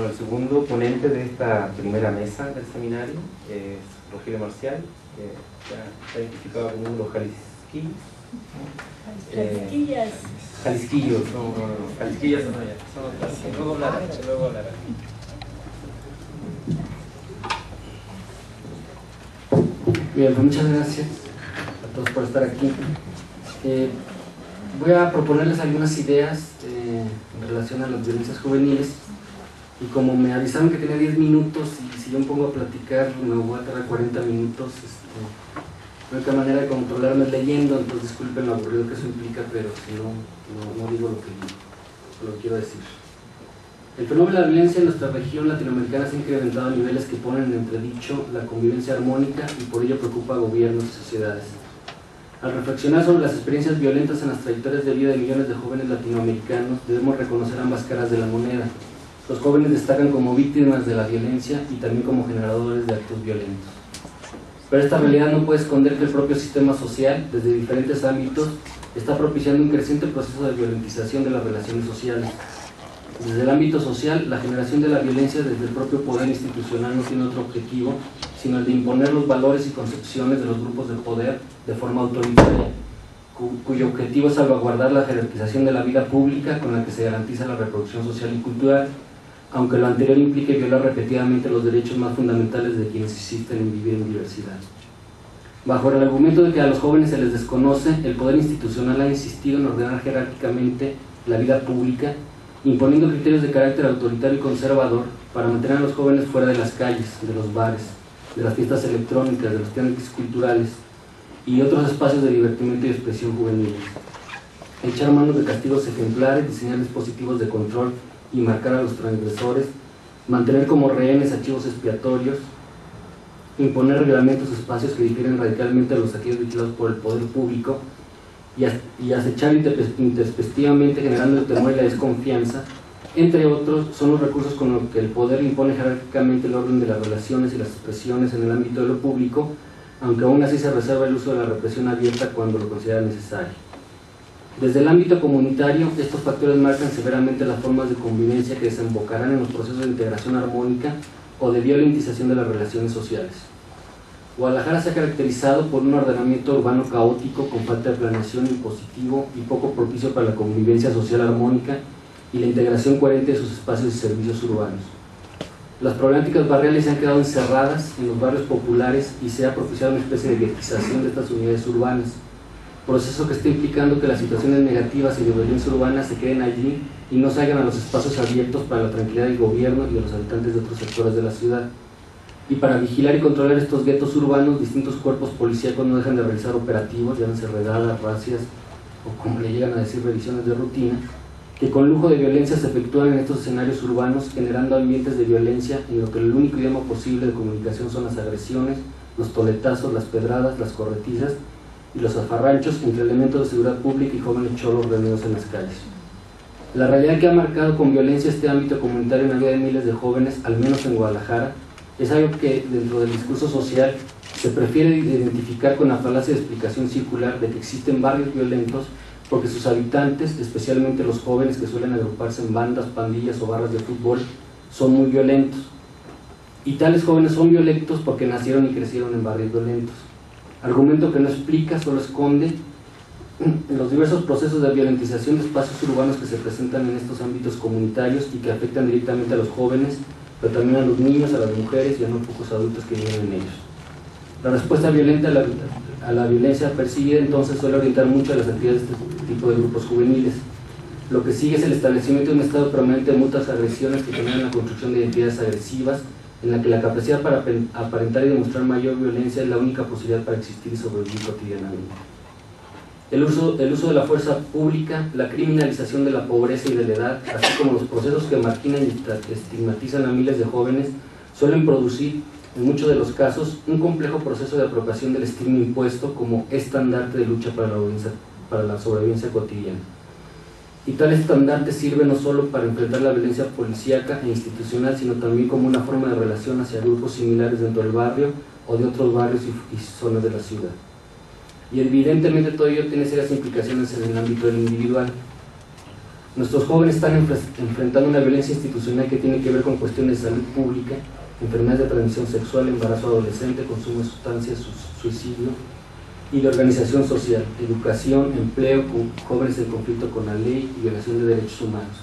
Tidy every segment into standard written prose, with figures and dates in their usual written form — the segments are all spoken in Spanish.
Bueno, el segundo ponente de esta primera mesa del seminario es Rogelio Marcial, que ya está identificado como uno de los jalisquillos. Jalisquillos, no, Jalisquillos son allá. Luego hablará. Bien, pues muchas gracias a todos por estar aquí. Voy a proponerles algunas ideas en relación a las violencias juveniles, y como me avisaron que tenía 10 minutos y si yo me pongo a platicar me voy a tardar 40 minutos, la única manera de controlarme es leyendo, entonces disculpen lo aburrido que eso implica, pero si no digo lo que quiero decir. El fenómeno de la violencia en nuestra región latinoamericana se ha incrementado a niveles que ponen en entredicho la convivencia armónica y por ello preocupa a gobiernos y sociedades. Al reflexionar sobre las experiencias violentas en las trayectorias de vida de millones de jóvenes latinoamericanos, debemos reconocer ambas caras de la moneda. Los jóvenes destacan como víctimas de la violencia y también como generadores de actos violentos. Pero esta realidad no puede esconder que el propio sistema social, desde diferentes ámbitos, está propiciando un creciente proceso de violentización de las relaciones sociales. Desde el ámbito social, la generación de la violencia desde el propio poder institucional no tiene otro objetivo, sino el de imponer los valores y concepciones de los grupos de poder de forma autoritaria, cuyo objetivo es salvaguardar la jerarquización de la vida pública con la que se garantiza la reproducción social y cultural, aunque lo anterior implique violar repetidamente los derechos más fundamentales de quienes insisten en vivir en diversidad. Bajo el argumento de que a los jóvenes se les desconoce, el poder institucional ha insistido en ordenar jerárquicamente la vida pública, imponiendo criterios de carácter autoritario y conservador para mantener a los jóvenes fuera de las calles, de los bares, de las fiestas electrónicas, de los tianguis culturales y otros espacios de divertimento y expresión juveniles. Echar mano de castigos ejemplares, diseñar dispositivos de control y marcar a los transgresores, mantener como rehenes archivos expiatorios, imponer reglamentos o espacios que difieren radicalmente a los aquellos vigilados por el poder público y acechar intempestivamente generando el temor y la desconfianza, entre otros, son los recursos con los que el poder impone jerárquicamente el orden de las relaciones y las expresiones en el ámbito de lo público, aunque aún así se reserva el uso de la represión abierta cuando lo considera necesario. Desde el ámbito comunitario, estos factores marcan severamente las formas de convivencia que desembocarán en los procesos de integración armónica o de violentización de las relaciones sociales. Guadalajara se ha caracterizado por un ordenamiento urbano caótico, con falta de planeación impositivo y poco propicio para la convivencia social armónica y la integración coherente de sus espacios y servicios urbanos. Las problemáticas barriales se han quedado encerradas en los barrios populares y se ha propiciado una especie de guetización de estas unidades urbanas, proceso que está implicando que las situaciones negativas y de violencia urbana se queden allí y no salgan a los espacios abiertos para la tranquilidad del gobierno y de los habitantes de otros sectores de la ciudad. Y para vigilar y controlar estos guetos urbanos, distintos cuerpos policíacos no dejan de realizar operativos, llámense redadas, racias o como le llegan a decir, revisiones de rutina, que con lujo de violencia se efectúan en estos escenarios urbanos, generando ambientes de violencia en lo que el único idioma posible de comunicación son las agresiones, los toletazos, las pedradas, las corretizas y los zafarranchos entre elementos de seguridad pública y jóvenes cholos reunidos en las calles. La realidad que ha marcado con violencia este ámbito comunitario en la vida de miles de jóvenes, al menos en Guadalajara, es algo que dentro del discurso social se prefiere identificar con la falacia de explicación circular de que existen barrios violentos porque sus habitantes, especialmente los jóvenes que suelen agruparse en bandas, pandillas o barras de fútbol, son muy violentos. Y tales jóvenes son violentos porque nacieron y crecieron en barrios violentos. Argumento que no explica, solo esconde los diversos procesos de violentización de espacios urbanos que se presentan en estos ámbitos comunitarios y que afectan directamente a los jóvenes, pero también a los niños, a las mujeres y a no pocos adultos que viven en ellos. La respuesta violenta a la violencia percibida entonces suele orientar mucho a las actividades de este tipo de grupos juveniles. Lo que sigue es el establecimiento de un estado permanente de mutuas agresiones que generan la construcción de identidades agresivas, en la que la capacidad para aparentar y demostrar mayor violencia es la única posibilidad para existir y sobrevivir cotidianamente. El uso de la fuerza pública, la criminalización de la pobreza y de la edad, así como los procesos que marginan y estigmatizan a miles de jóvenes, suelen producir, en muchos de los casos, un complejo proceso de apropiación del estigma impuesto como estandarte de lucha para la sobrevivencia cotidiana. Y tal estandarte sirve no solo para enfrentar la violencia policíaca e institucional, sino también como una forma de relación hacia grupos similares dentro del barrio o de otros barrios y zonas de la ciudad. Y evidentemente todo ello tiene serias implicaciones en el ámbito del individual. Nuestros jóvenes están enfrentando una violencia institucional que tiene que ver con cuestiones de salud pública, enfermedades de transmisión sexual, embarazo adolescente, consumo de sustancias, suicidio y de organización social, educación, empleo, jóvenes en conflicto con la ley y violación de derechos humanos.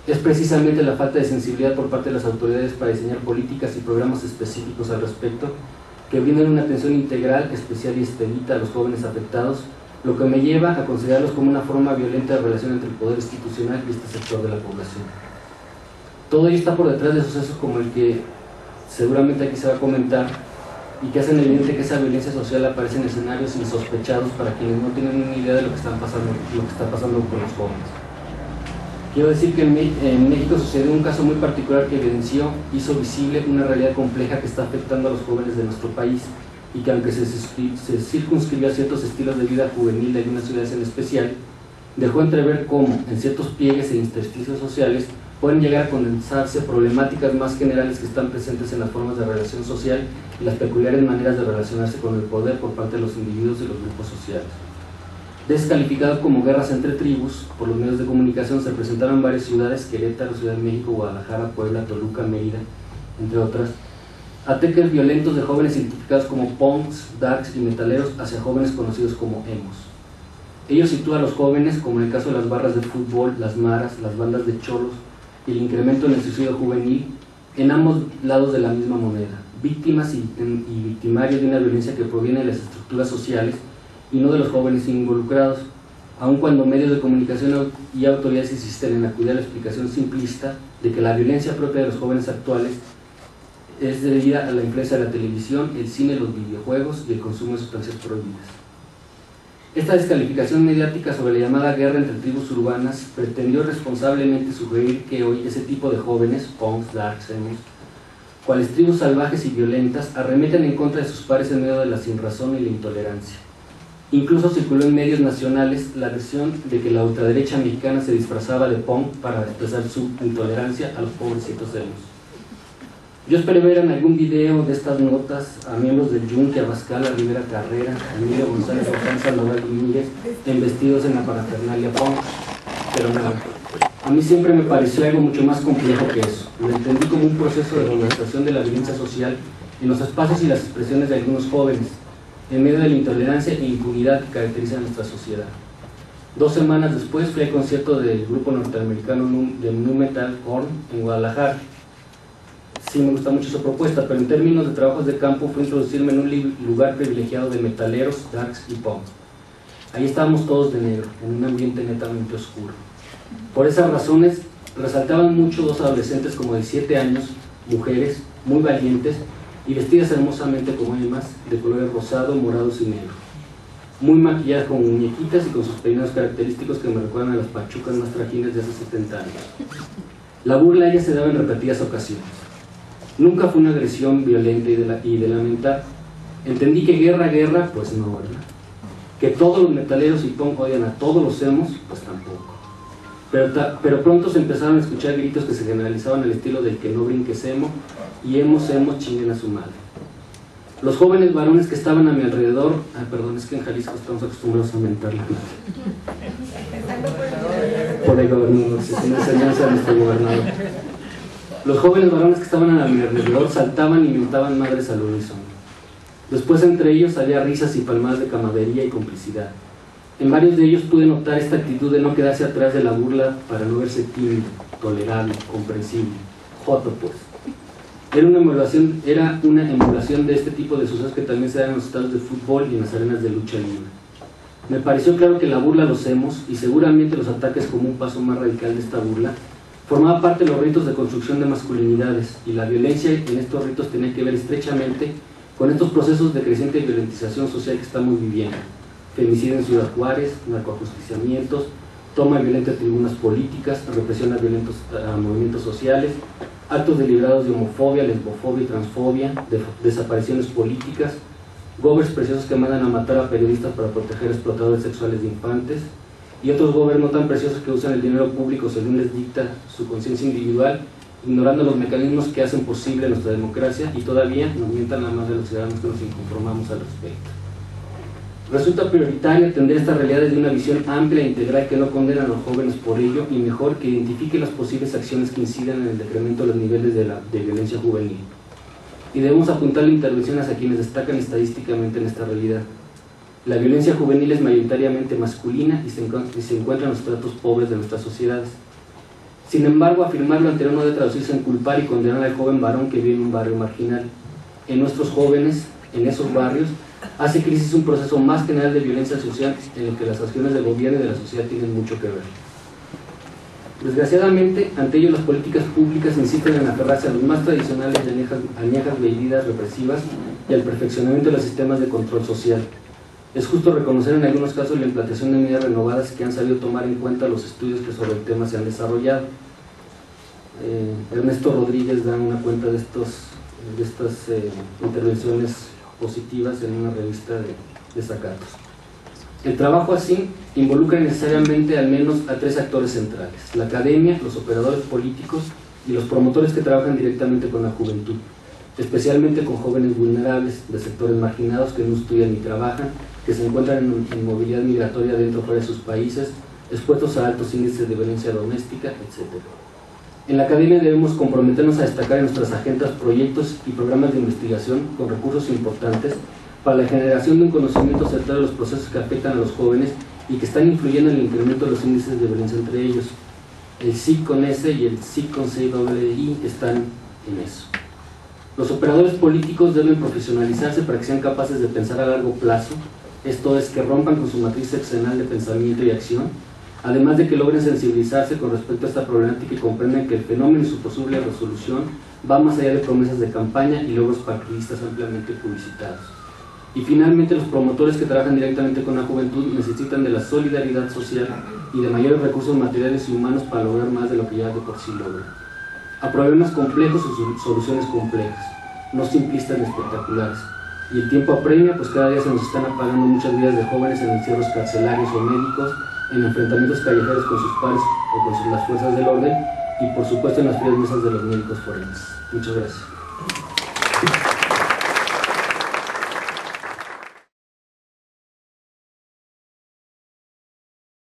Es precisamente la falta de sensibilidad por parte de las autoridades para diseñar políticas y programas específicos al respecto que brinden una atención integral, especial y expedita a los jóvenes afectados, lo que me lleva a considerarlos como una forma violenta de relación entre el poder institucional y este sector de la población. Todo ello está por detrás de sucesos como el que seguramente aquí se va a comentar y que hacen evidente que esa violencia social aparece en escenarios insospechados para quienes no tienen ni idea de lo que está pasando con los jóvenes. Quiero decir que en México sucedió un caso muy particular que hizo visible una realidad compleja que está afectando a los jóvenes de nuestro país y que aunque se circunscribió a ciertos estilos de vida juvenil de algunas ciudades en especial, dejó entrever cómo, en ciertos pliegues e intersticios sociales, pueden llegar a condensarse problemáticas más generales que están presentes en las formas de relación social y las peculiares maneras de relacionarse con el poder por parte de los individuos y los grupos sociales. Descalificados como guerras entre tribus, por los medios de comunicación se presentaron en varias ciudades: Querétaro, Ciudad de México, Guadalajara, Puebla, Toluca, Mérida, entre otras, ataques violentos de jóvenes identificados como punks, darks y metaleros hacia jóvenes conocidos como emos. Ello sitúa a los jóvenes, como en el caso de las barras de fútbol, las maras, las bandas de cholos y el incremento en el suicidio juvenil, en ambos lados de la misma moneda, víctimas y victimarios de una violencia que proviene de las estructuras sociales y no de los jóvenes involucrados, aun cuando medios de comunicación y autoridades insisten en acudir a la explicación simplista de que la violencia propia de los jóvenes actuales es debida a la influencia de la televisión, el cine, los videojuegos y el consumo de sustancias prohibidas. Esta descalificación mediática sobre la llamada guerra entre tribus urbanas pretendió responsablemente sugerir que hoy ese tipo de jóvenes, punks, darks, emos, cuales tribus salvajes y violentas, arremeten en contra de sus pares en medio de la sinrazón y la intolerancia. Incluso circuló en medios nacionales la versión de que la ultraderecha mexicana se disfrazaba de punk para expresar su intolerancia a los pobrecitos emos. Yo esperé ver en algún video de estas notas a miembros del Yunque, Abascal, Rivera Carrera, Emilio González, Juan Salvador Domínguez, vestidos en la parafernalia punk, pero no. A mí siempre me pareció algo mucho más complejo que eso. Lo entendí como un proceso de organización de la violencia social en los espacios y las expresiones de algunos jóvenes, en medio de la intolerancia e impunidad que caracteriza a nuestra sociedad. 2 semanas después fui al concierto del grupo norteamericano de nu metal Korn en Guadalajara. Sí, me gusta mucho su propuesta, pero en términos de trabajos de campo fue introducirme en un lugar privilegiado de metaleros, darks y punk. Ahí estábamos todos de negro, en un ambiente netamente oscuro. Por esas razones, resaltaban mucho 2 adolescentes como de 7 años, mujeres, muy valientes y vestidas hermosamente como demás, de colores rosado, morados y negro. Muy maquilladas como muñequitas y con sus peinados característicos que me recuerdan a las pachucas más trajines de hace 70 años. La burla a ella se daba en repetidas ocasiones. Nunca fue una agresión violenta y de lamentar. Entendí que guerra, pues no, ¿verdad? Que todos los metaleros y punk odian a todos los emos, pues tampoco. Pero pronto se empezaron a escuchar gritos que se generalizaban al estilo del que no brinques emo y emos chinguen a su madre. Los jóvenes varones que estaban a mi alrededor, perdón, es que en Jalisco estamos acostumbrados a mentar la madre. Por el gobernador, es una enseñanza de nuestro gobernador. Los jóvenes varones que estaban a mi alrededor saltaban y mentaban madres al unísono. Después entre ellos había risas y palmadas de camaradería y complicidad. En varios de ellos pude notar esta actitud de no quedarse atrás de la burla para no verse tímido, tolerable, comprensible, joto pues. Era una emulación de este tipo de sucesos que también se dan en los estadios de fútbol y en las arenas de lucha libre. Me pareció claro que la burla a los emos, y seguramente los ataques como un paso más radical de esta burla, formaba parte de los ritos de construcción de masculinidades, y la violencia en estos ritos tenía que ver estrechamente con estos procesos de creciente violentización social que estamos viviendo: femicidio en Ciudad Juárez, narcoajusticiamientos, toma violenta de tribunas políticas, represión a movimientos sociales, actos deliberados de homofobia, lesbofobia y transfobia, desapariciones políticas, gobers preciosos que mandan a matar a periodistas para proteger a explotadores sexuales de infantes, y otros gobers no tan preciosos que usan el dinero público según les dicta su conciencia individual, ignorando los mecanismos que hacen posible nuestra democracia, y todavía nos mientan la madre de los ciudadanos que nos inconformamos al respecto. Resulta prioritario atender esta realidad desde una visión amplia e integral que no condena a los jóvenes por ello, y mejor que identifique las posibles acciones que incidan en el decremento de los niveles de violencia juvenil. Y debemos apuntar intervenciones a quienes destacan estadísticamente en esta realidad. La violencia juvenil es mayoritariamente masculina y se encuentra en los estratos pobres de nuestras sociedades. Sin embargo, afirmar lo anterior no debe traducirse en culpar y condenar al joven varón que vive en un barrio marginal. En nuestros jóvenes, en esos barrios, hace crisis un proceso más general de violencia social en el que las acciones del gobierno y de la sociedad tienen mucho que ver. Desgraciadamente, ante ello las políticas públicas insisten en aferrarse a los más tradicionales y añejas medidas represivas y al perfeccionamiento de los sistemas de control social. Es justo reconocer en algunos casos la implantación de medidas renovadas que han sabido tomar en cuenta los estudios que sobre el tema se han desarrollado. Ernesto Rodríguez da una cuenta de estas intervenciones positivas en una revista de Zacatos. El trabajo así involucra necesariamente al menos a 3 actores centrales: la academia, los operadores políticos y los promotores que trabajan directamente con la juventud, especialmente con jóvenes vulnerables de sectores marginados que no estudian ni trabajan, que se encuentran en movilidad migratoria dentro o fuera de sus países, expuestos a altos índices de violencia doméstica, etc. En la academia debemos comprometernos a destacar en nuestras agendas proyectos y programas de investigación con recursos importantes para la generación de un conocimiento acertado de los procesos que afectan a los jóvenes y que están influyendo en el incremento de los índices de violencia entre ellos. El SIC con S y el SIC con CII están en eso. Los operadores políticos deben profesionalizarse para que sean capaces de pensar a largo plazo, esto es, que rompan con su matriz sexenal de pensamiento y acción, además de que logren sensibilizarse con respecto a esta problemática y comprendan que el fenómeno y su posible resolución va más allá de promesas de campaña y logros partidistas ampliamente publicitados. Y finalmente, los promotores que trabajan directamente con la juventud necesitan de la solidaridad social y de mayores recursos materiales y humanos para lograr más de lo que ya de por sí logran. A problemas complejos o soluciones complejas, no simplistas ni espectaculares. Y el tiempo apremia, pues cada día se nos están apagando muchas vidas de jóvenes en encierros carcelarios o médicos, en enfrentamientos callejeros con sus pares o con las fuerzas del orden, y por supuesto en las frías mesas de los médicos forenses. Muchas gracias.